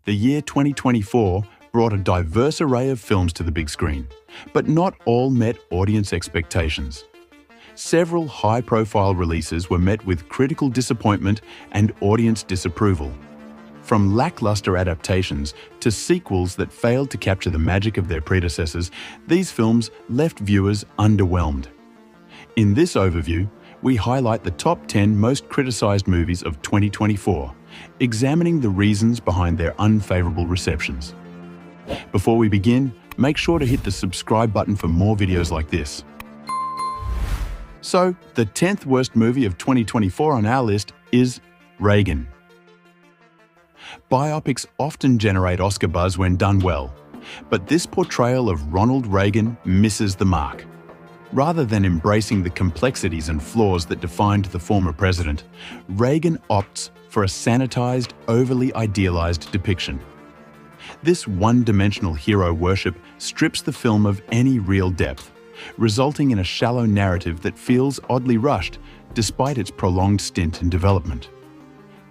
The year 2024 brought a diverse array of films to the big screen, but not all met audience expectations. Several high-profile releases were met with critical disappointment and audience disapproval. From lackluster adaptations to sequels that failed to capture the magic of their predecessors, these films left viewers underwhelmed. In this overview, we highlight the top 10 most criticized movies of 2024, examining the reasons behind their unfavorable receptions. Before we begin, make sure to hit the subscribe button for more videos like this. So, the 10th worst movie of 2024 on our list is Reagan. Biopics often generate Oscar buzz when done well, but this portrayal of Ronald Reagan misses the mark. Rather than embracing the complexities and flaws that defined the former president, Reagan opts for a sanitized, overly idealized depiction. This one-dimensional hero worship strips the film of any real depth, resulting in a shallow narrative that feels oddly rushed despite its prolonged stint in development.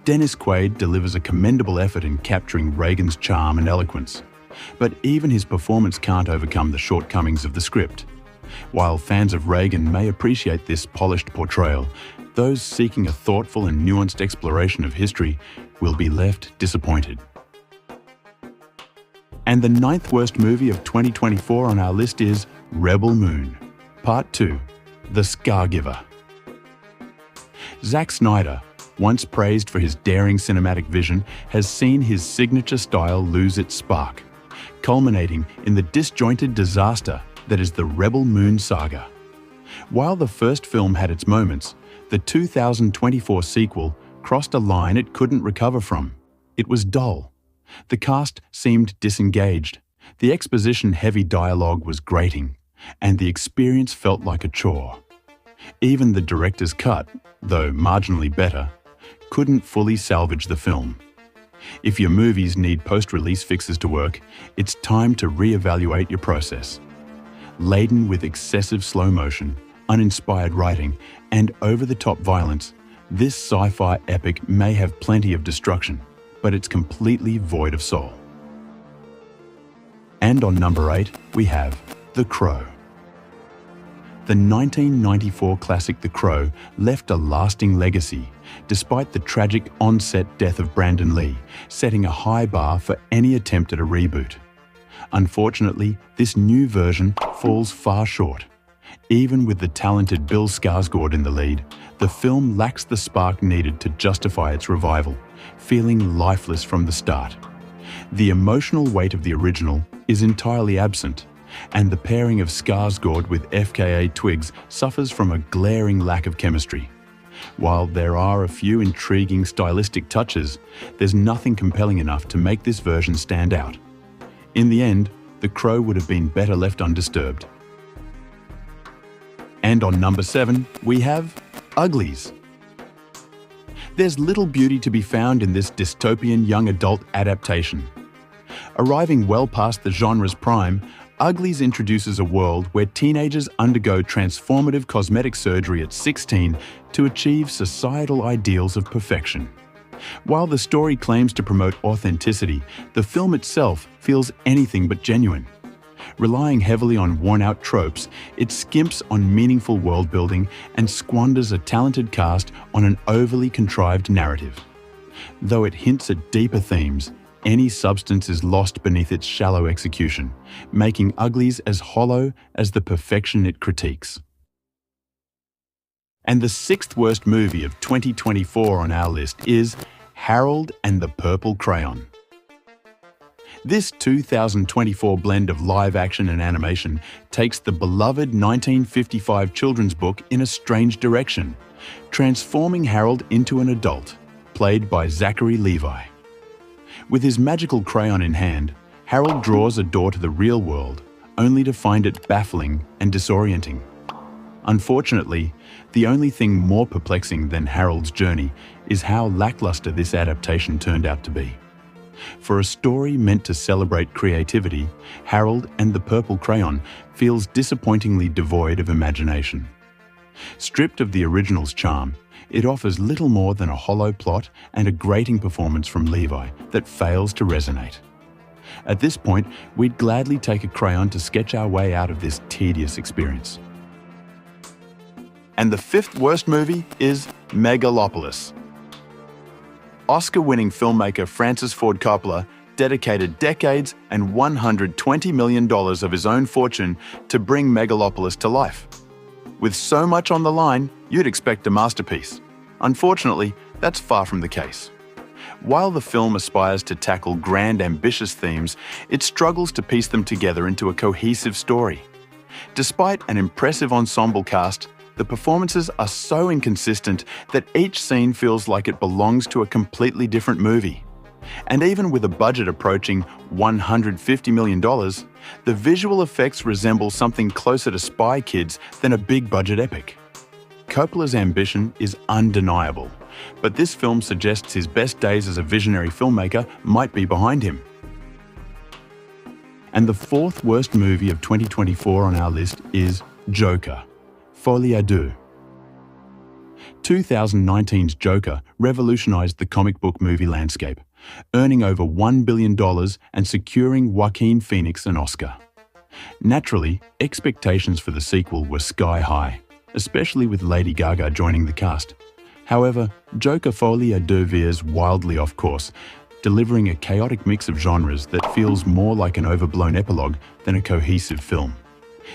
Dennis Quaid delivers a commendable effort in capturing Reagan's charm and eloquence, but even his performance can't overcome the shortcomings of the script. While fans of Reagan may appreciate this polished portrayal, those seeking a thoughtful and nuanced exploration of history will be left disappointed. And the 9th worst movie of 2024 on our list is Rebel Moon, Part 2, The Scargiver. Zack Snyder, once praised for his daring cinematic vision, has seen his signature style lose its spark, culminating in the disjointed disaster that is the Rebel Moon saga. While the first film had its moments, the 2024 sequel crossed a line it couldn't recover from. It was dull. The cast seemed disengaged, the exposition-heavy dialogue was grating, and the experience felt like a chore. Even the director's cut, though marginally better, couldn't fully salvage the film. If your movies need post-release fixes to work, it's time to re-evaluate your process. Laden with excessive slow motion, uninspired writing, and over-the-top violence, this sci-fi epic may have plenty of destruction, but it's completely void of soul. And on number 8, we have The Crow. The 1994 classic The Crow left a lasting legacy, despite the tragic on-set death of Brandon Lee, setting a high bar for any attempt at a reboot. Unfortunately, this new version falls far short. Even with the talented Bill Skarsgård in the lead, the film lacks the spark needed to justify its revival, feeling lifeless from the start. The emotional weight of the original is entirely absent, and the pairing of Skarsgård with FKA Twigs suffers from a glaring lack of chemistry. While there are a few intriguing stylistic touches, there's nothing compelling enough to make this version stand out. In the end, The Crow would have been better left undisturbed. And on number 7, we have Uglies. There's little beauty to be found in this dystopian young adult adaptation. Arriving well past the genre's prime, Uglies introduces a world where teenagers undergo transformative cosmetic surgery at 16 to achieve societal ideals of perfection. While the story claims to promote authenticity, the film itself feels anything but genuine. Relying heavily on worn-out tropes, it skimps on meaningful world-building and squanders a talented cast on an overly contrived narrative. Though it hints at deeper themes, any substance is lost beneath its shallow execution, making Uglies as hollow as the perfection it critiques. And the 6th worst movie of 2024 on our list is Harold and the Purple Crayon. This 2024 blend of live action and animation takes the beloved 1955 children's book in a strange direction, transforming Harold into an adult, played by Zachary Levi. With his magical crayon in hand, Harold draws a door to the real world, only to find it baffling and disorienting. Unfortunately, the only thing more perplexing than Harold's journey is how lackluster this adaptation turned out to be. For a story meant to celebrate creativity, Harold and the Purple Crayon feels disappointingly devoid of imagination. Stripped of the original's charm, it offers little more than a hollow plot and a grating performance from Levi that fails to resonate. At this point, we'd gladly take a crayon to sketch our way out of this tedious experience. And the fifth worst movie is Megalopolis. Oscar-winning filmmaker Francis Ford Coppola dedicated decades and $120 million of his own fortune to bring Megalopolis to life. With so much on the line, you'd expect a masterpiece. Unfortunately, that's far from the case. While the film aspires to tackle grand, ambitious themes, it struggles to piece them together into a cohesive story. Despite an impressive ensemble cast, the performances are so inconsistent that each scene feels like it belongs to a completely different movie. And even with a budget approaching $150 million, the visual effects resemble something closer to Spy Kids than a big-budget epic. Coppola's ambition is undeniable, but this film suggests his best days as a visionary filmmaker might be behind him. And the fourth worst movie of 2024 on our list is Joker, Folie à Deux. 2019's Joker revolutionized the comic book movie landscape, earning over $1 billion and securing Joaquin Phoenix an Oscar. Naturally, expectations for the sequel were sky high, especially with Lady Gaga joining the cast. However, Joker Folie à Deux veers wildly off course, delivering a chaotic mix of genres that feels more like an overblown epilogue than a cohesive film.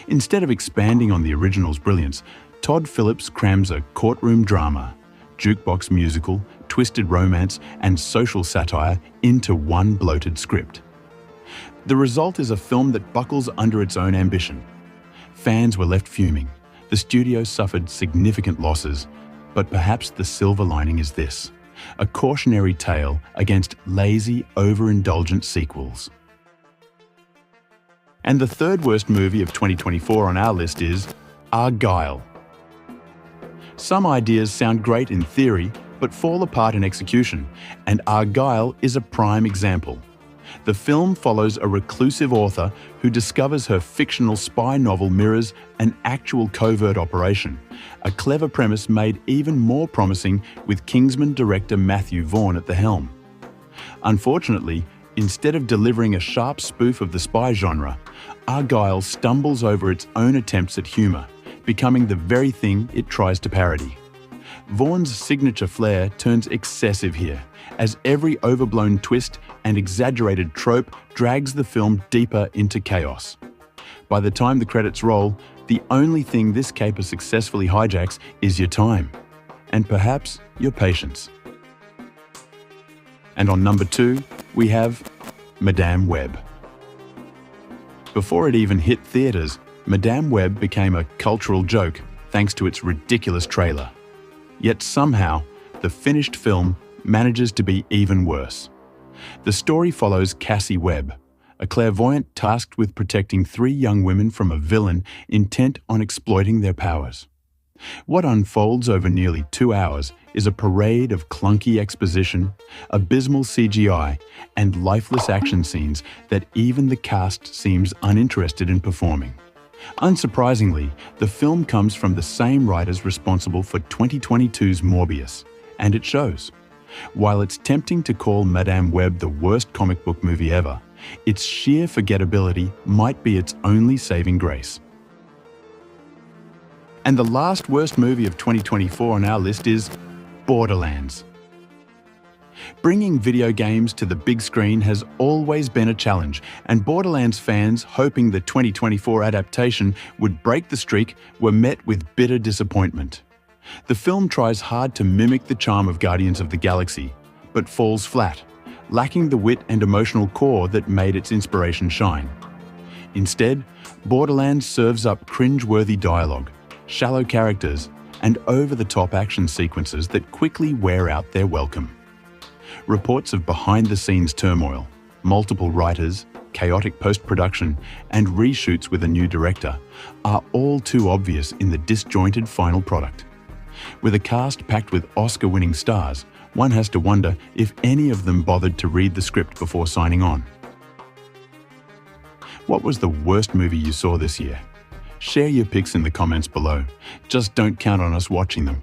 Instead of expanding on the original's brilliance, Todd Phillips crams a courtroom drama, jukebox musical, twisted romance, and social satire into one bloated script. The result is a film that buckles under its own ambition. Fans were left fuming. The studio suffered significant losses, but perhaps the silver lining is this: a cautionary tale against lazy, overindulgent sequels. And the third worst movie of 2024 on our list is Argylle. Some ideas sound great in theory, but fall apart in execution, and Argylle is a prime example. The film follows a reclusive author who discovers her fictional spy novel mirrors an actual covert operation, a clever premise made even more promising with Kingsman director Matthew Vaughn at the helm. Unfortunately, instead of delivering a sharp spoof of the spy genre, Argylle stumbles over its own attempts at humour, becoming the very thing it tries to parody. Vaughn's signature flair turns excessive here, as every overblown twist and exaggerated trope drags the film deeper into chaos. By the time the credits roll, the only thing this caper successfully hijacks is your time, and perhaps your patience. And on number 2, we have Madame Web. Before it even hit theaters, Madame Web became a cultural joke thanks to its ridiculous trailer. Yet somehow, the finished film manages to be even worse. The story follows Cassie Webb, a clairvoyant tasked with protecting 3 young women from a villain intent on exploiting their powers. What unfolds over nearly 2 hours is a parade of clunky exposition, abysmal CGI, and lifeless action scenes that even the cast seems uninterested in performing. Unsurprisingly, the film comes from the same writers responsible for 2022's Morbius, and it shows. While it's tempting to call Madame Web the worst comic book movie ever, its sheer forgettability might be its only saving grace. And the last worst movie of 2024 on our list is Borderlands. Bringing video games to the big screen has always been a challenge, and Borderlands fans hoping the 2024 adaptation would break the streak were met with bitter disappointment. The film tries hard to mimic the charm of Guardians of the Galaxy, but falls flat, lacking the wit and emotional core that made its inspiration shine. Instead, Borderlands serves up cringe-worthy dialogue, shallow characters, and over-the-top action sequences that quickly wear out their welcome. Reports of behind-the-scenes turmoil, multiple writers, chaotic post-production, and reshoots with a new director are all too obvious in the disjointed final product. With a cast packed with Oscar-winning stars, one has to wonder if any of them bothered to read the script before signing on. What was the worst movie you saw this year? Share your picks in the comments below. Just don't count on us watching them.